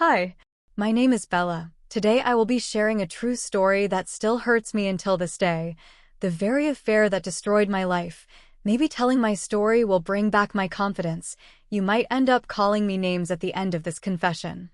Hi, my name is Bella. Today I will be sharing a true story that still hurts me until this day. The very affair that destroyed my life. Maybe telling my story will bring back my confidence. You might end up calling me names at the end of this confession.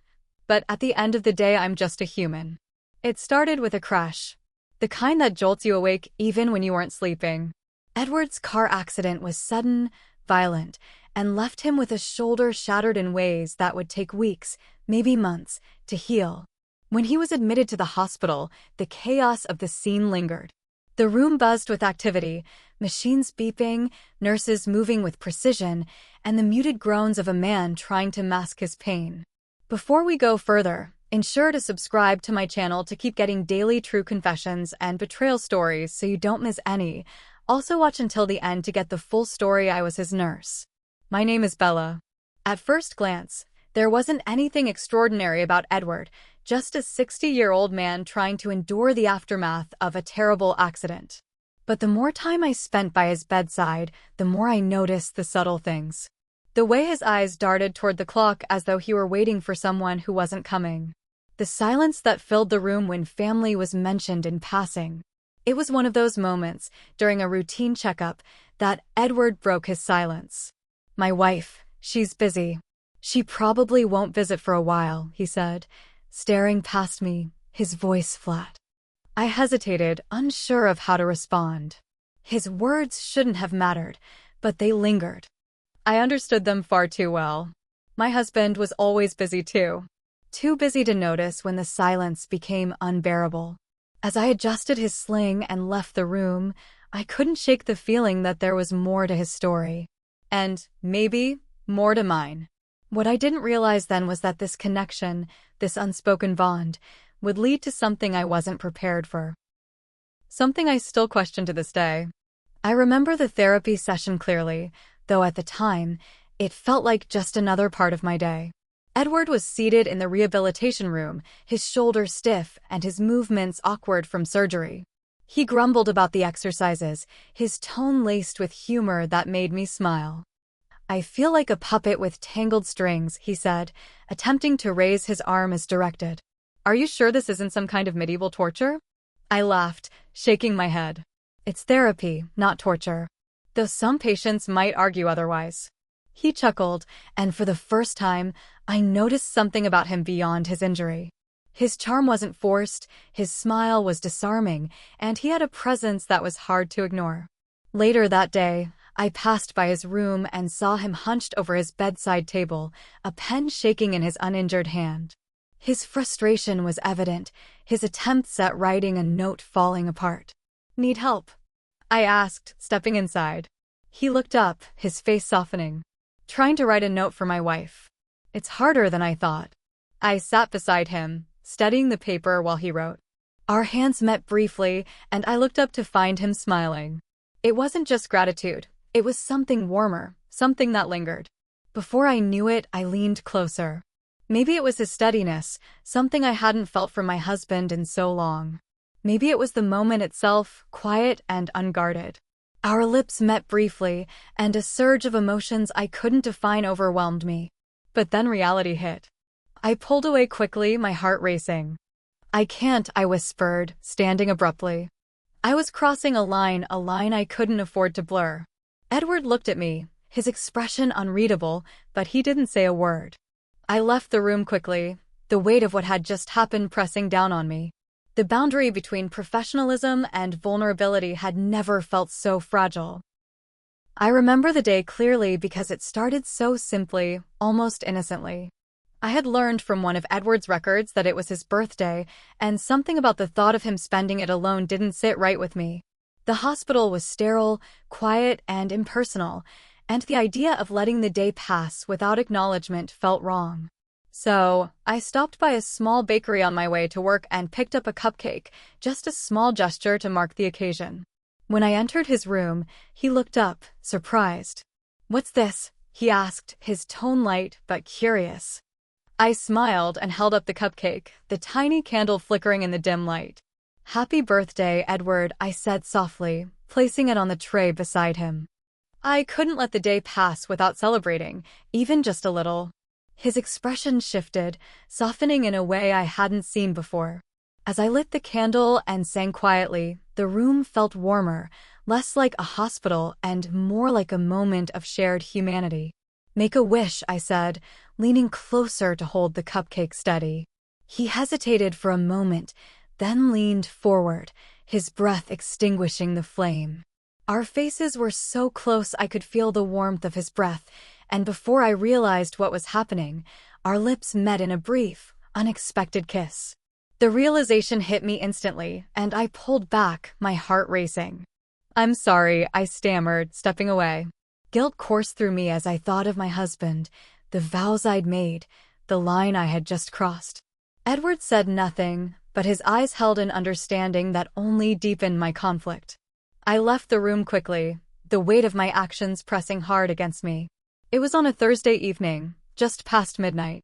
But at the end of the day, I'm just a human. It started with a crash. The kind that jolts you awake even when you weren't sleeping. Edward's car accident was sudden, violent, and left him with a shoulder shattered in ways that would take weeks, maybe months, to heal. When he was admitted to the hospital, the chaos of the scene lingered. The room buzzed with activity, machines beeping, nurses moving with precision, and the muted groans of a man trying to mask his pain. Before we go further, ensure to subscribe to my channel to keep getting daily true confessions and betrayal stories so you don't miss any. Also watch until the end to get the full story. I was his nurse. My name is Bella. At first glance, there wasn't anything extraordinary about Edward, just a 60-year-old man trying to endure the aftermath of a terrible accident. But the more time I spent by his bedside, the more I noticed the subtle things. The way his eyes darted toward the clock as though he were waiting for someone who wasn't coming. The silence that filled the room when family was mentioned in passing. It was one of those moments, during a routine checkup, that Edward broke his silence. "My wife, she's busy. She probably won't visit for a while," he said, staring past me, his voice flat. I hesitated, unsure of how to respond. His words shouldn't have mattered, but they lingered. I understood them far too well. My husband was always busy too. Too busy to notice when the silence became unbearable. As I adjusted his sling and left the room, I couldn't shake the feeling that there was more to his story. And, maybe, more to mine. What I didn't realize then was that this connection, this unspoken bond, would lead to something I wasn't prepared for. Something I still question to this day. I remember the therapy session clearly, though at the time, it felt like just another part of my day. Edward was seated in the rehabilitation room, his shoulders stiff and his movements awkward from surgery. He grumbled about the exercises, his tone laced with humor that made me smile. "I feel like a puppet with tangled strings," he said, attempting to raise his arm as directed. "Are you sure this isn't some kind of medieval torture?" I laughed, shaking my head. "It's therapy, not torture. Though some patients might argue otherwise." He chuckled, and for the first time, I noticed something about him beyond his injury. His charm wasn't forced, his smile was disarming, and he had a presence that was hard to ignore. Later that day, I passed by his room and saw him hunched over his bedside table, a pen shaking in his uninjured hand. His frustration was evident, his attempts at writing a note falling apart. "Need help?" I asked, stepping inside. He looked up, his face softening. "Trying to write a note for my wife. It's harder than I thought." I sat beside him, studying the paper while he wrote. Our hands met briefly, and I looked up to find him smiling. It wasn't just gratitude, it was something warmer, something that lingered. Before I knew it, I leaned closer. Maybe it was his steadiness, something I hadn't felt from my husband in so long. Maybe it was the moment itself, quiet and unguarded. Our lips met briefly, and a surge of emotions I couldn't define overwhelmed me. But then reality hit. I pulled away quickly, my heart racing. "I can't," I whispered, standing abruptly. I was crossing a line I couldn't afford to blur. Edward looked at me, his expression unreadable, but he didn't say a word. I left the room quickly, the weight of what had just happened pressing down on me. The boundary between professionalism and vulnerability had never felt so fragile. I remember the day clearly because it started so simply, almost innocently. I had learned from one of Edward's records that it was his birthday, and something about the thought of him spending it alone didn't sit right with me. The hospital was sterile, quiet, and impersonal, and the idea of letting the day pass without acknowledgement felt wrong. So, I stopped by a small bakery on my way to work and picked up a cupcake, just a small gesture to mark the occasion. When I entered his room, he looked up, surprised. "What's this?" he asked, his tone light but curious. I smiled and held up the cupcake, the tiny candle flickering in the dim light. "Happy birthday, Edward," I said softly, placing it on the tray beside him. I couldn't let the day pass without celebrating, even just a little. His expression shifted, softening in a way I hadn't seen before. As I lit the candle and sang quietly, the room felt warmer, less like a hospital and more like a moment of shared humanity. "Make a wish," I said, leaning closer to hold the cupcake steady. He hesitated for a moment, then leaned forward, his breath extinguishing the flame. Our faces were so close I could feel the warmth of his breath, and before I realized what was happening, our lips met in a brief, unexpected kiss. The realization hit me instantly, and I pulled back, my heart racing. "I'm sorry," I stammered, stepping away. Guilt coursed through me as I thought of my husband, the vows I'd made, the line I had just crossed. Edward said nothing, but his eyes held an understanding that only deepened my conflict. I left the room quickly, the weight of my actions pressing hard against me. It was on a Thursday evening, just past midnight.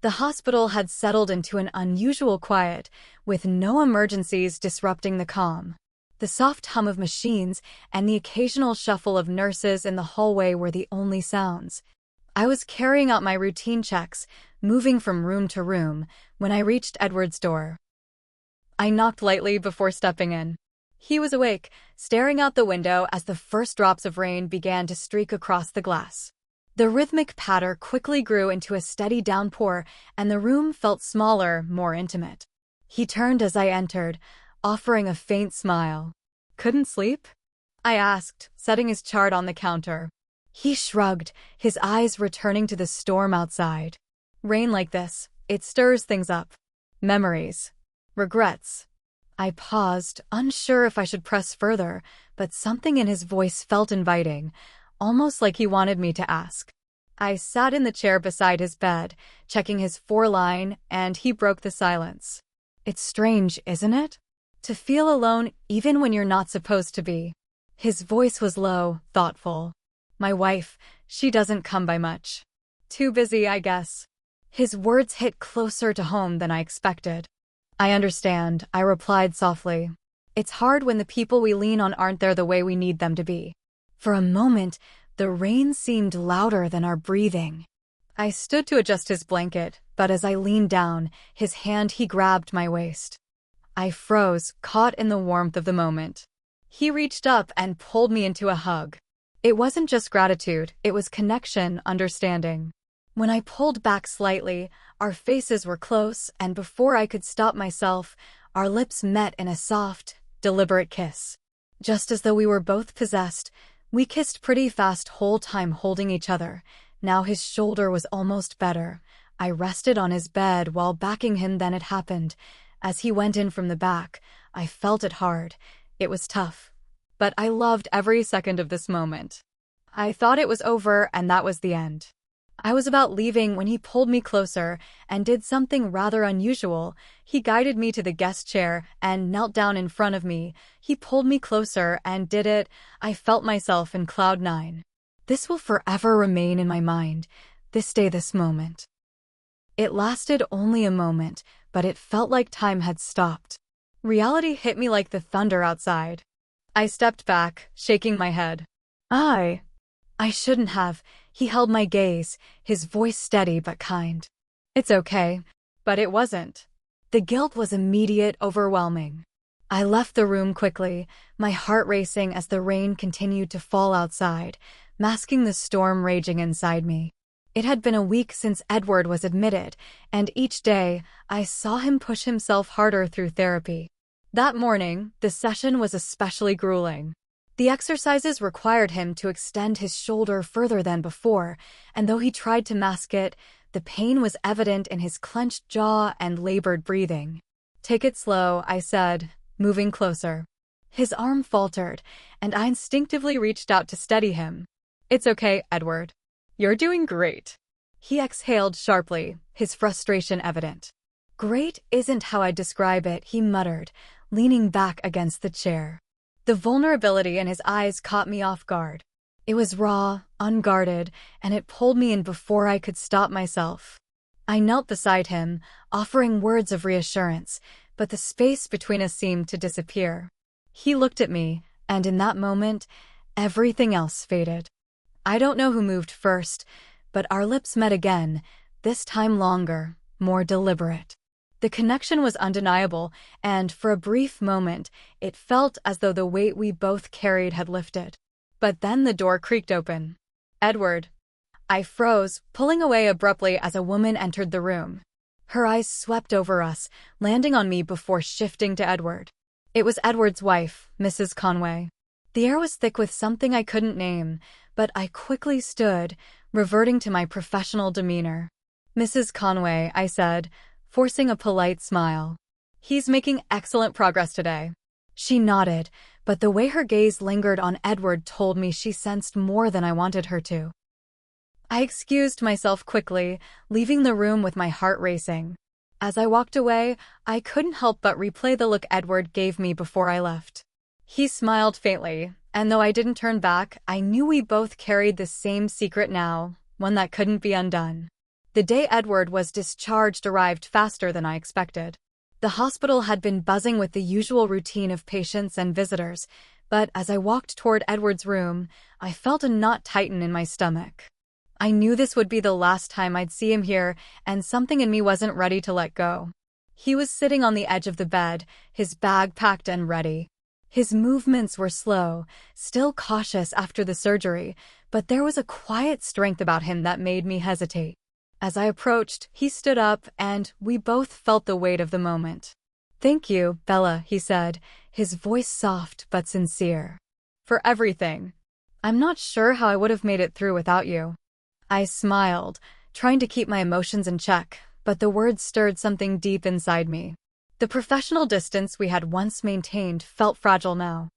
The hospital had settled into an unusual quiet, with no emergencies disrupting the calm. The soft hum of machines and the occasional shuffle of nurses in the hallway were the only sounds. I was carrying out my routine checks, moving from room to room, when I reached Edward's door. I knocked lightly before stepping in. He was awake, staring out the window as the first drops of rain began to streak across the glass. The rhythmic patter quickly grew into a steady downpour, and the room felt smaller, more intimate. He turned as I entered, offering a faint smile. "Couldn't sleep?" I asked, setting his chart on the counter. He shrugged, his eyes returning to the storm outside. "Rain like this, it stirs things up. Memories. Regrets." I paused, unsure if I should press further, but something in his voice felt inviting, almost like he wanted me to ask. I sat in the chair beside his bed, checking his foreline, and he broke the silence. "It's strange, isn't it? To feel alone even when you're not supposed to be." His voice was low, thoughtful. "My wife, she doesn't come by much. Too busy, I guess." His words hit closer to home than I expected. "I understand," I replied softly. "It's hard when the people we lean on aren't there the way we need them to be." For a moment, the rain seemed louder than our breathing. I stood to adjust his blanket, but as I leaned down, his hand he grabbed my waist. I froze, caught in the warmth of the moment. He reached up and pulled me into a hug. It wasn't just gratitude, it was connection, understanding. When I pulled back slightly, our faces were close, and before I could stop myself, our lips met in a soft, deliberate kiss. Just as though we were both possessed, we kissed pretty fast whole time holding each other. Now his shoulder was almost better. I rested on his bed while backing him, then it happened. As he went in from the back, I felt it hard. It was tough. But I loved every second of this moment. I thought it was over and that was the end. I was about leaving when he pulled me closer and did something rather unusual. He guided me to the guest chair and knelt down in front of me. He pulled me closer and did it. I felt myself in cloud nine. This will forever remain in my mind. This day, this moment. It lasted only a moment, but it felt like time had stopped. Reality hit me like the thunder outside. I stepped back, shaking my head. I shouldn't have. He held my gaze, his voice steady but kind. "It's okay." But it wasn't. The guilt was immediate, overwhelming. I left the room quickly, my heart racing as the rain continued to fall outside, masking the storm raging inside me. It had been a week since Edward was admitted, and each day, I saw him push himself harder through therapy. That morning, the session was especially grueling. The exercises required him to extend his shoulder further than before, and though he tried to mask it, the pain was evident in his clenched jaw and labored breathing. "Take it slow," I said, moving closer. His arm faltered, and I instinctively reached out to steady him. "It's okay, Edward. You're doing great." He exhaled sharply, his frustration evident. "Great isn't how I describe it," he muttered, leaning back against the chair. The vulnerability in his eyes caught me off guard. It was raw, unguarded, and it pulled me in before I could stop myself. I knelt beside him, offering words of reassurance, but the space between us seemed to disappear. He looked at me, and in that moment, everything else faded. I don't know who moved first, but our lips met again, this time longer, more deliberate. The connection was undeniable, and for a brief moment, it felt as though the weight we both carried had lifted. But then the door creaked open. "Edward." I froze, pulling away abruptly as a woman entered the room. Her eyes swept over us, landing on me before shifting to Edward. It was Edward's wife, Mrs. Conway. The air was thick with something I couldn't name, but I quickly stood, reverting to my professional demeanor. "Mrs. Conway," I said, forcing a polite smile. "He's making excellent progress today." She nodded, but the way her gaze lingered on Edward told me she sensed more than I wanted her to. I excused myself quickly, leaving the room with my heart racing. As I walked away, I couldn't help but replay the look Edward gave me before I left. He smiled faintly, and though I didn't turn back, I knew we both carried the same secret now, one that couldn't be undone. The day Edward was discharged arrived faster than I expected. The hospital had been buzzing with the usual routine of patients and visitors, but as I walked toward Edward's room, I felt a knot tighten in my stomach. I knew this would be the last time I'd see him here, and something in me wasn't ready to let go. He was sitting on the edge of the bed, his bag packed and ready. His movements were slow, still cautious after the surgery, but there was a quiet strength about him that made me hesitate. As I approached, he stood up, and we both felt the weight of the moment. "Thank you, Bella," he said, his voice soft but sincere. "For everything. I'm not sure how I would have made it through without you." I smiled, trying to keep my emotions in check, but the words stirred something deep inside me. The professional distance we had once maintained felt fragile now.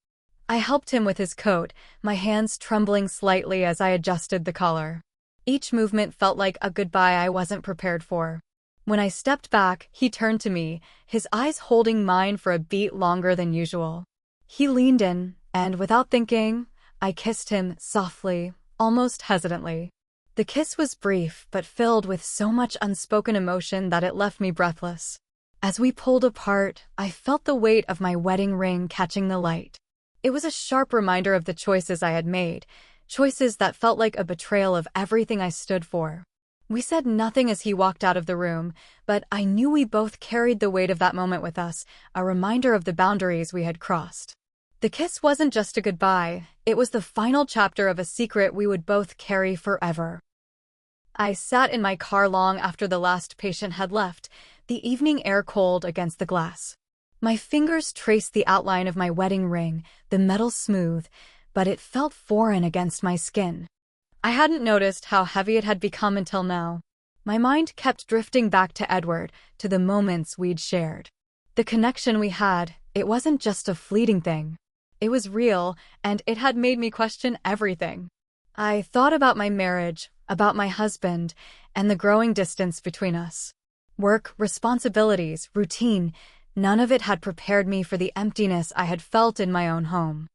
I helped him with his coat, my hands trembling slightly as I adjusted the collar. Each movement felt like a goodbye I wasn't prepared for. When I stepped back, he turned to me, his eyes holding mine for a beat longer than usual. He leaned in, and without thinking, I kissed him softly, almost hesitantly. The kiss was brief, but filled with so much unspoken emotion that it left me breathless. As we pulled apart, I felt the weight of my wedding ring catching the light. It was a sharp reminder of the choices I had made, choices that felt like a betrayal of everything I stood for. We said nothing as he walked out of the room, but I knew we both carried the weight of that moment with us, a reminder of the boundaries we had crossed. The kiss wasn't just a goodbye, it was the final chapter of a secret we would both carry forever. I sat in my car long after the last patient had left, the evening air cold against the glass. My fingers traced the outline of my wedding ring, the metal smooth, but it felt foreign against my skin. I hadn't noticed how heavy it had become until now. My mind kept drifting back to Edward, to the moments we'd shared. The connection we had, it wasn't just a fleeting thing. It was real, and it had made me question everything. I thought about my marriage, about my husband, and the growing distance between us. Work, responsibilities, routine, none of it had prepared me for the emptiness I had felt in my own home.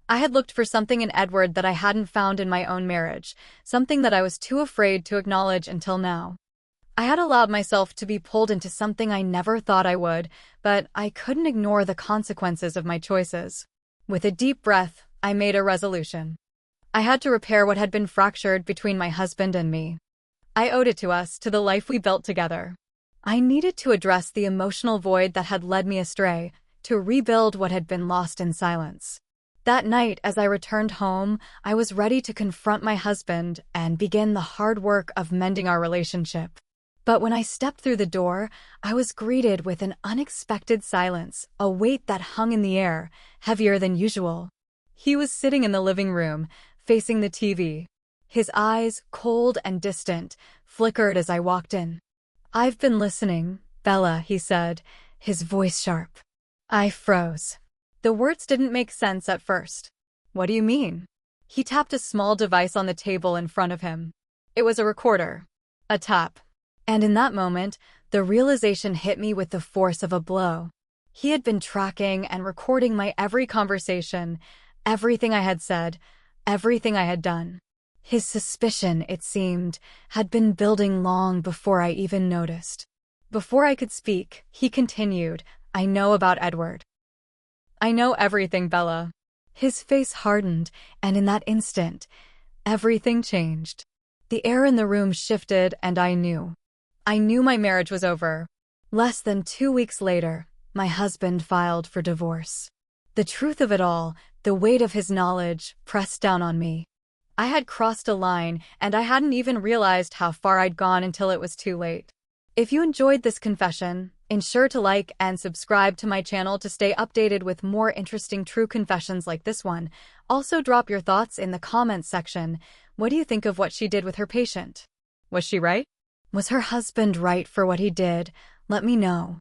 I had looked for something in Edward that I hadn't found in my own marriage, something that I was too afraid to acknowledge until now. I had allowed myself to be pulled into something I never thought I would, but I couldn't ignore the consequences of my choices. With a deep breath, I made a resolution. I had to repair what had been fractured between my husband and me. I owed it to us, to the life we built together. I needed to address the emotional void that had led me astray, to rebuild what had been lost in silence. That night, as I returned home, I was ready to confront my husband and begin the hard work of mending our relationship. But when I stepped through the door, I was greeted with an unexpected silence, a weight that hung in the air, heavier than usual. He was sitting in the living room, facing the TV. His eyes, cold and distant, flickered as I walked in. "I've been listening, Bella," he said, his voice sharp. I froze. The words didn't make sense at first. "What do you mean?" He tapped a small device on the table in front of him. It was a recorder. A tap. And in that moment, the realization hit me with the force of a blow. He had been tracking and recording my every conversation, everything I had said, everything I had done. His suspicion, it seemed, had been building long before I even noticed. Before I could speak, he continued, "I know about Edward." "I know everything, Bella." His face hardened, and in that instant, everything changed. The air in the room shifted, and I knew. I knew my marriage was over. Less than 2 weeks later, my husband filed for divorce. The truth of it all, the weight of his knowledge, pressed down on me. I had crossed a line, and I hadn't even realized how far I'd gone until it was too late. If you enjoyed this confession, ensure to like and subscribe to my channel to stay updated with more interesting true confessions like this one. Also drop your thoughts in the comments section. What do you think of what she did with her patient? Was she right? Was her husband right for what he did? Let me know.